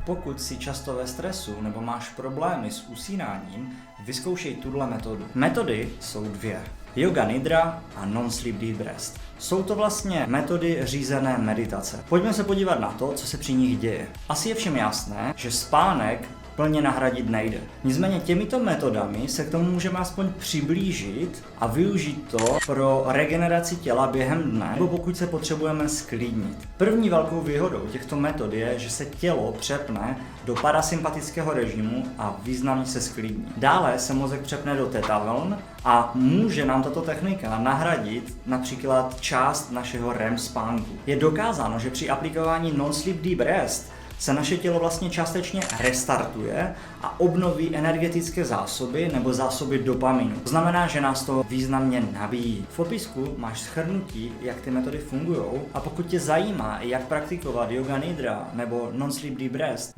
Pokud jsi často ve stresu nebo máš problémy s usínáním, vyzkoušej tuhle metodu. Metody jsou dvě. Yoga Nidra a Non-Sleep Deep Rest. Jsou to vlastně metody řízené meditace. Pojďme se podívat na to, co se při nich děje. Asi je všem jasné, že spánek plně nahradit nejde. Nicméně těmito metodami se k tomu můžeme aspoň přiblížit a využít to pro regeneraci těla během dne, nebo pokud se potřebujeme sklidnit. První velkou výhodou těchto metod je, že se tělo přepne do parasympatického režimu a významně se sklidní. Dále se mozek přepne do theta vln a může nám tato technika nahradit například část našeho REM spánku. Je dokázáno, že při aplikování Non-Sleep Deep Rest se naše tělo vlastně částečně restartuje a obnoví energetické zásoby nebo zásoby dopaminu. To znamená, že nás to významně nabíjí. V popisku máš shrnutí, jak ty metody fungují, a pokud tě zajímá, jak praktikovat Yoga Nidra nebo Non-Sleep Deep Rest,